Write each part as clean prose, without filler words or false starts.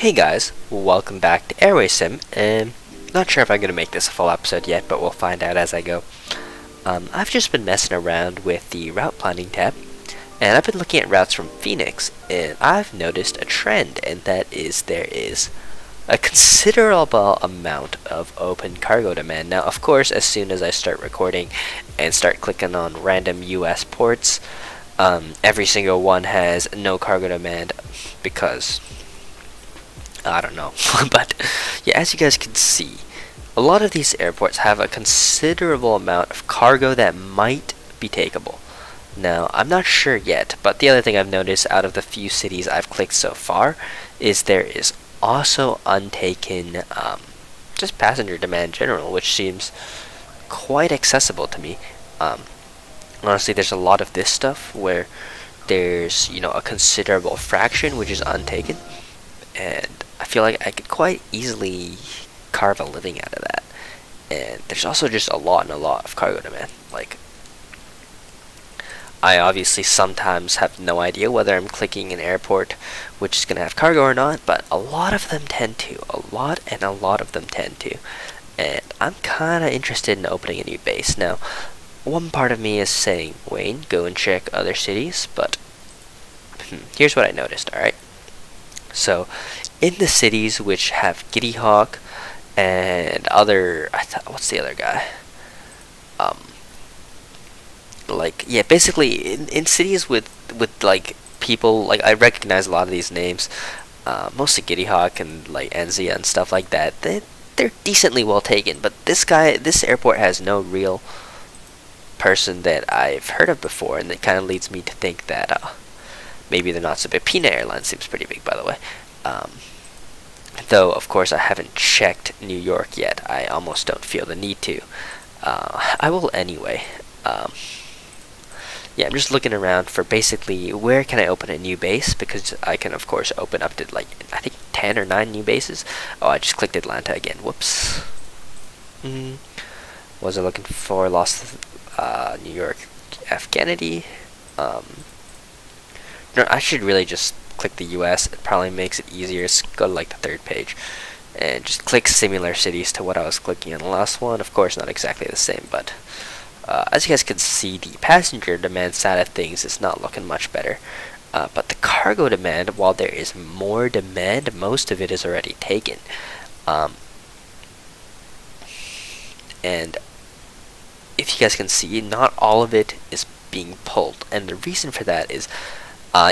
Hey guys, welcome back to Airway Sim, and not sure if I'm going to make this a full episode yet, but we'll find out as I go. I've just been messing around with the route planning tab, and I've been looking at routes from Phoenix, and I've noticed a trend, and that is there is a considerable amount of open cargo demand. Now, of course, as soon as I start recording and start clicking on random US ports, every single one has no cargo demand because I don't know. But yeah, as you guys can see, a lot of these airports have a considerable amount of cargo that might be takeable. Now, I'm not sure yet, but the other thing I've noticed out of the few cities I've clicked so far is there is also untaken just passenger demand in general, which seems quite accessible to me. Honestly, there's a lot of this stuff where there's, a considerable fraction which is untaken, and I feel like I could quite easily carve a living out of that. And there's also just a lot of cargo demand. Like, I obviously sometimes have no idea whether I'm clicking an airport which is going to have cargo or not, but a lot of them tend to. A lot of them tend to. And I'm kind of interested in opening a new base. Now, one part of me is saying, Wayne, go and check other cities, but here's what I noticed, alright? So, in the cities which have Giddy Hawk and what's the other guy? Basically in cities with like people, like I recognize a lot of these names, mostly Giddy Hawk and like Enzia and stuff like that. They're decently well taken, but this airport has no real person that I've heard of before, and that kind of leads me to think that maybe they're not so big. Pina Airlines seems pretty big, by the way. Though, of course, I haven't checked New York yet. I almost don't feel the need to. I will anyway. Yeah, I'm just looking around for basically where can I open a new base, because I can, of course, open up to, I think 10 or 9 new bases. Oh, I just clicked Atlanta again. Whoops. Was I looking for? Lost New York F. Kennedy. No, I should really just click the US. It probably makes it easier. Just go to the third page and just click similar cities to what I was clicking on the last one. Of course, not exactly the same, but as you guys can see, the passenger demand side of things is not looking much better. But the cargo demand, while there is more demand, most of it is already taken. And if you guys can see, not all of it is being pulled. And the reason for that is,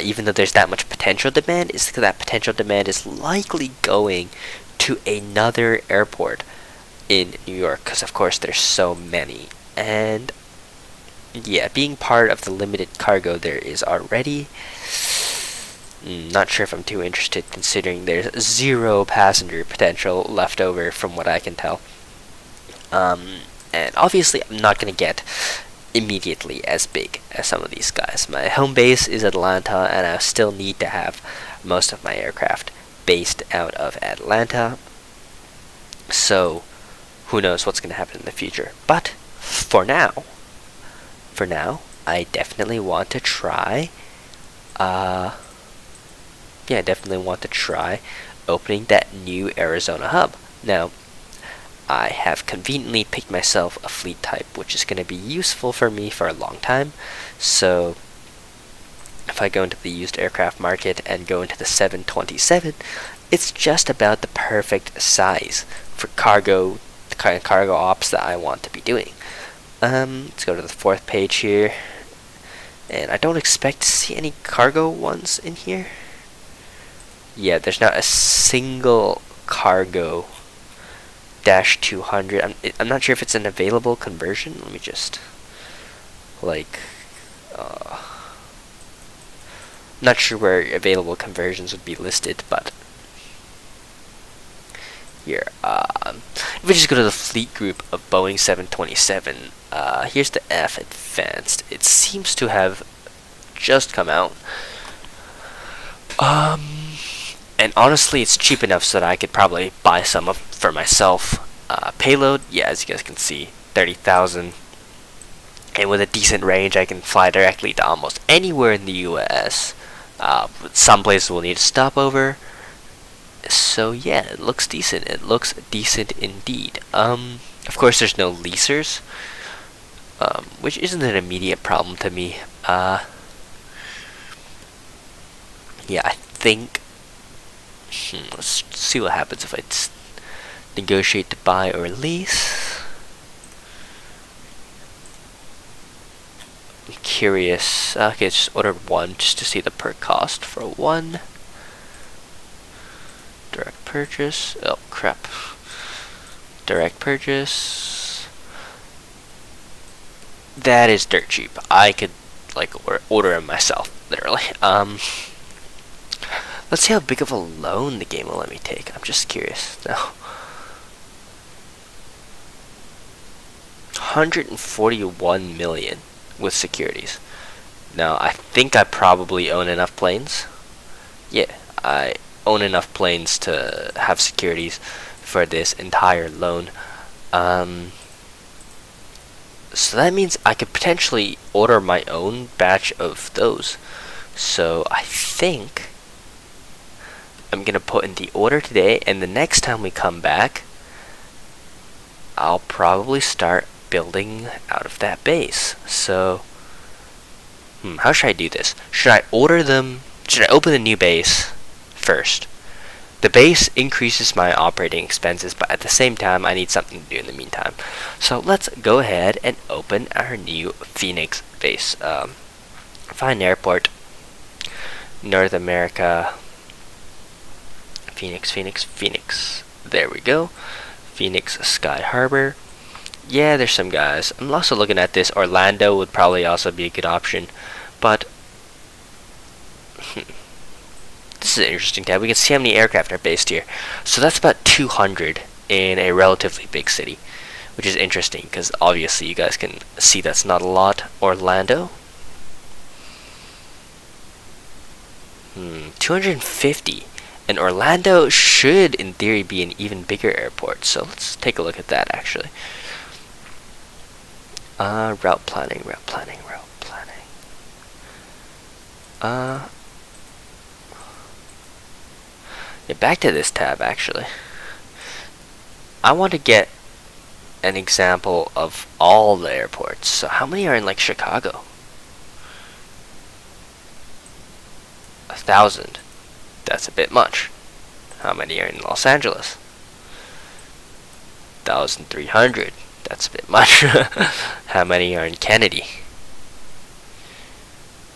even though there's that much potential demand, is that that potential demand is likely going to another airport in New York, because of course there's so many. And yeah, being part of the limited cargo there is already, not sure if I'm too interested, considering there's 0 passenger potential left over from what I can tell. And obviously I'm not going to get immediately as big as some of these guys. My home base is Atlanta, and I still need to have most of my aircraft based out of Atlanta. So who knows what's going to happen in the future. But for now, I definitely want to try opening that new Arizona hub. Now, I have conveniently picked myself a fleet type which is going to be useful for me for a long time. So if I go into the used aircraft market and go into the 727, it's just about the perfect size for cargo, the kind of cargo ops that I want to be doing. Let's go to the 4th page here, and I don't expect to see any cargo ones in here. Yeah, there's not a single cargo dash 200. I'm not sure if it's an available conversion. Let me just not sure where available conversions would be listed, but here, if we just go to the fleet group of Boeing 727, here's the F Advanced. It seems to have just come out. And honestly, it's cheap enough so that I could probably buy some for myself. Payload, yeah, as you guys can see, 30,000. And with a decent range, I can fly directly to almost anywhere in the US. Some places will need a stopover. So yeah, it looks decent. It looks decent indeed. Of course, there's no leasers, which isn't an immediate problem to me. Yeah, I think. Let's see what happens if I negotiate to buy or lease. I'm curious. Okay, just order one just to see the per cost for one. Direct purchase. Oh crap. Direct purchase. That is dirt cheap. I could like order them myself, literally. Let's see how big of a loan the game will let me take. I'm just curious now. 141 million with securities. Now I think I probably own enough planes. Yeah, I own enough planes to have securities for this entire loan. So that means I could potentially order my own batch of those. So I think I'm gonna put in the order today, and the next time we come back, I'll probably start building out of that base. So, how should I do this? Should I order them? Should I open a new base first? The base increases my operating expenses, but at the same time, I need something to do in the meantime. So let's go ahead and open our new Phoenix base. Find airport, North America. Phoenix, Phoenix, Phoenix. There we go. Phoenix Sky Harbor. Yeah, there's some guys. I'm also looking at this. Orlando would probably also be a good option. But this is an interesting tab. We can see how many aircraft are based here. So that's about 200 in a relatively big city, which is interesting because obviously you guys can see that's not a lot. Orlando. 250. And Orlando should, in theory, be an even bigger airport. So let's take a look at that, actually. Route planning. Yeah, back to this tab, actually. I want to get an example of all the airports. So how many are in, like, Chicago? 1,000. That's a bit much. How many are in Los Angeles? 1,300. That's a bit much. How many are in Kennedy?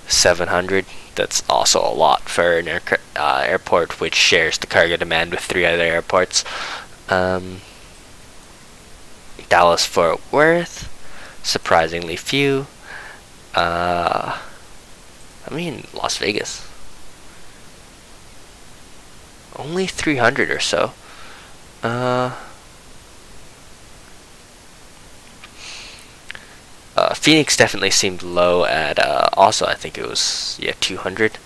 700. That's also a lot for an airport which shares the cargo demand with 3 other airports. Dallas Fort Worth, surprisingly few. I mean Las Vegas. Only 300 or so. Phoenix definitely seemed low at, also I think it was, 200.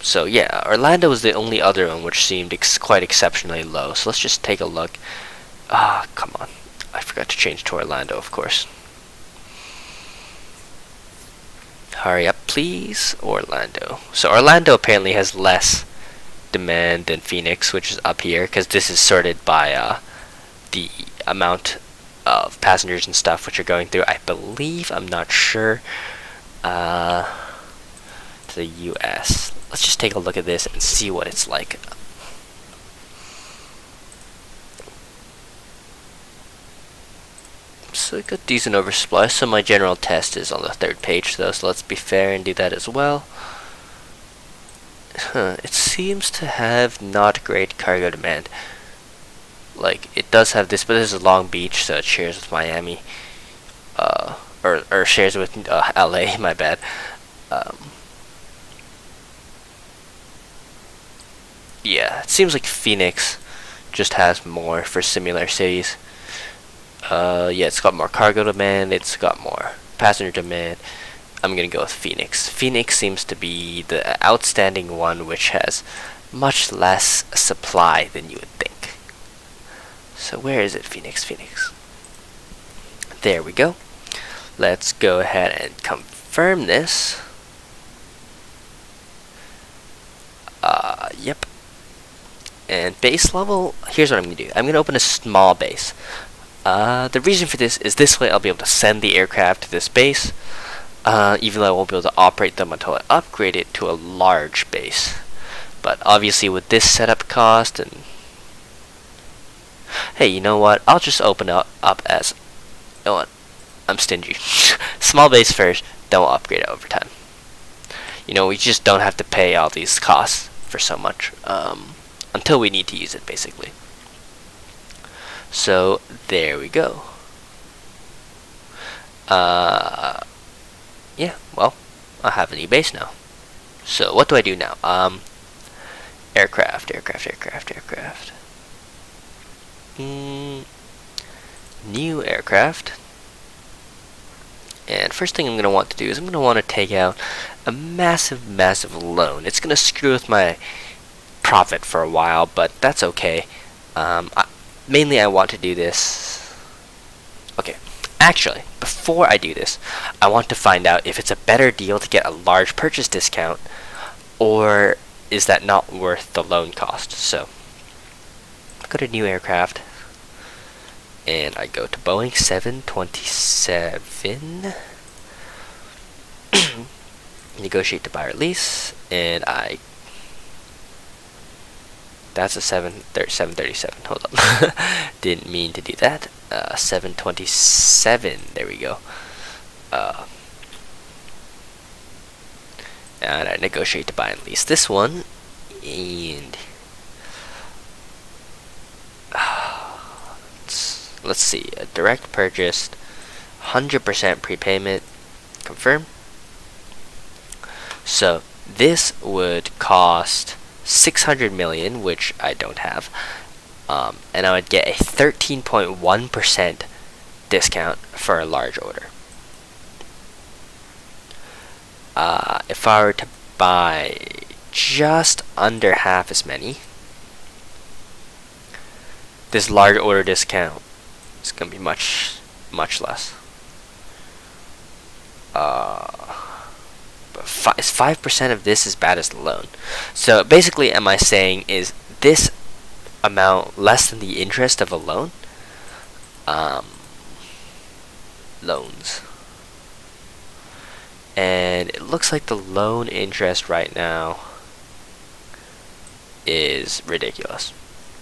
So yeah, Orlando was the only other one which seemed quite exceptionally low. So let's just take a look. Come on. I forgot to change to Orlando, of course. Hurry up, please. Orlando. So Orlando apparently has less demand than Phoenix, which is up here, because this is sorted by the amount of passengers and stuff which are going through. I believe, I'm not sure, to the US. Let's just take a look at this and see what it's like. So we got decent oversupply. So my general test is on the 3rd page though, so let's be fair and do that as well. It seems to have not great cargo demand. Like, it does have this, but this is Long Beach, so it shares with Miami. Or shares with LA, my bad. Yeah, it seems like Phoenix just has more for similar cities. Yeah, it's got more cargo demand, it's got more passenger demand. I'm gonna go with Phoenix. Phoenix seems to be the outstanding one which has much less supply than you would think. So where is it, Phoenix? Phoenix. There we go. Let's go ahead and confirm this. Yep. And base level, here's what I'm going to do. I'm going to open a small base. The reason for this is this way I'll be able to send the aircraft to this base, even though I won't be able to operate them until I upgrade it to a large base. But obviously with this setup cost and... Hey, you know what? I'll just open it up as... You know what? I'm stingy. Small base first, then we'll upgrade it over time. You know, we just don't have to pay all these costs for so much. Until we need to use it, basically. So, there we go. Yeah, well, I have a new base now. So, what do I do now? Aircraft. New aircraft. And first thing I'm going to want to do is I'm going to want to take out a massive loan. It's going to screw with my profit for a while, but that's okay. Mainly I want to do this. Okay, actually, before I do this, I want to find out if it's a better deal to get a large purchase discount, or is that not worth the loan cost. So, go to new aircraft, and I go to Boeing 727. Negotiate to buy or lease, and that's a 737. Hold on. Didn't mean to do that. 727. There we go. And I negotiate to buy and lease this one. And let's see. A direct purchase. 100% prepayment. Confirm. So this would cost 600 million, which I don't have, and I would get a 13.1% discount for a large order. If I were to buy just under half as many, this large order discount is going to be much less. Is 5% of this as bad as the loan? So basically, am I saying is this amount less than the interest of a loan? Loans. And it looks like the loan interest right now is ridiculous.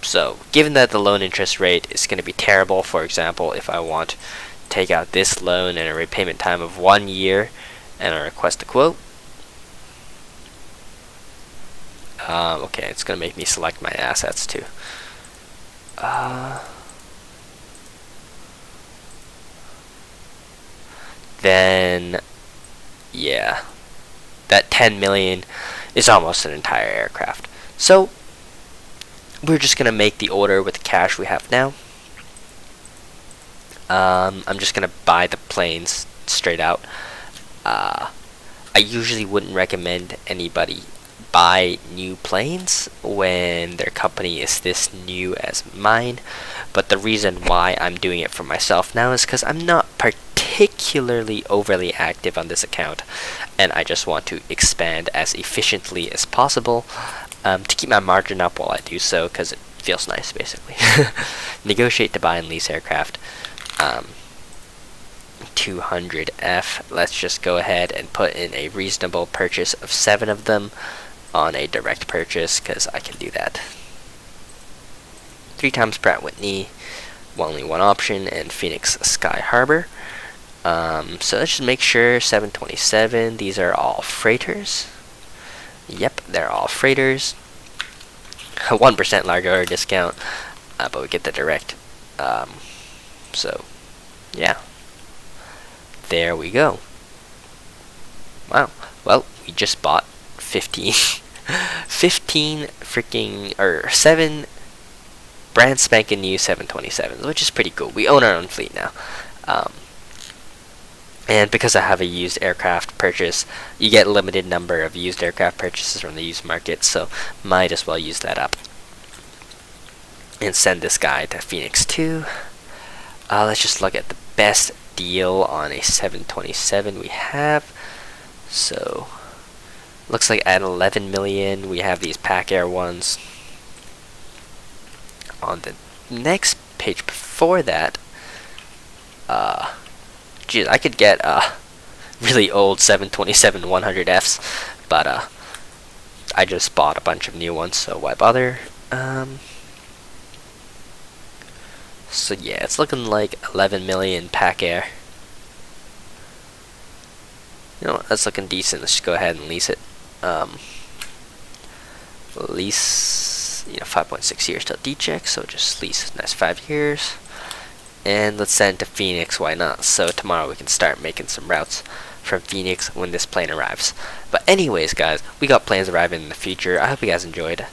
So given that the loan interest rate is going to be terrible, for example, if I want to take out this loan and a repayment time of 1 year, and I request a quote. Okay, it's going to make me select my assets too. Then, yeah, that 10 million is almost an entire aircraft. So, we're just going to make the order with the cash we have now. I'm just going to buy the planes straight out. I usually wouldn't recommend anybody buy new planes when their company is this new as mine, but the reason why I'm doing it for myself now is because I'm not particularly overly active on this account, and I just want to expand as efficiently as possible to keep my margin up while I do so, because it feels nice, basically. Negotiate to buy and lease aircraft. 200F. Let's just go ahead and put in a reasonable purchase of 7 of them on a direct purchase, because I can do that. 3 times Pratt Whitney, only one option, and Phoenix Sky Harbor. So let's just make sure 727, these are all freighters. Yep, they're all freighters. 1% large order discount, but we get the direct. So, yeah. There we go. Wow. Well, we just bought 15 freaking, or 7 brand spanking new 727s, which is pretty cool. We own our own fleet now. And because I have a used aircraft purchase, you get a limited number of used aircraft purchases from the used market, so might as well use that up. And send this guy to Phoenix 2. Let's just look at the best deal on a 727 we have. So Looks like at 11 million, we have these Pack Air ones. On the next page before that, geez, I could get really old 727 100Fs, but I just bought a bunch of new ones, so why bother? So yeah, it's looking like 11 million Pack Air. You know what, that's looking decent. Let's just go ahead and lease it. Lease, 5.6 years till D-check, so just lease nice 5 years. And let's send to Phoenix, why not? So tomorrow we can start making some routes from Phoenix when this plane arrives. But anyways, guys, we got planes arriving in the future. I hope you guys enjoyed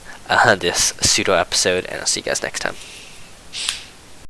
this pseudo episode, and I'll see you guys next time.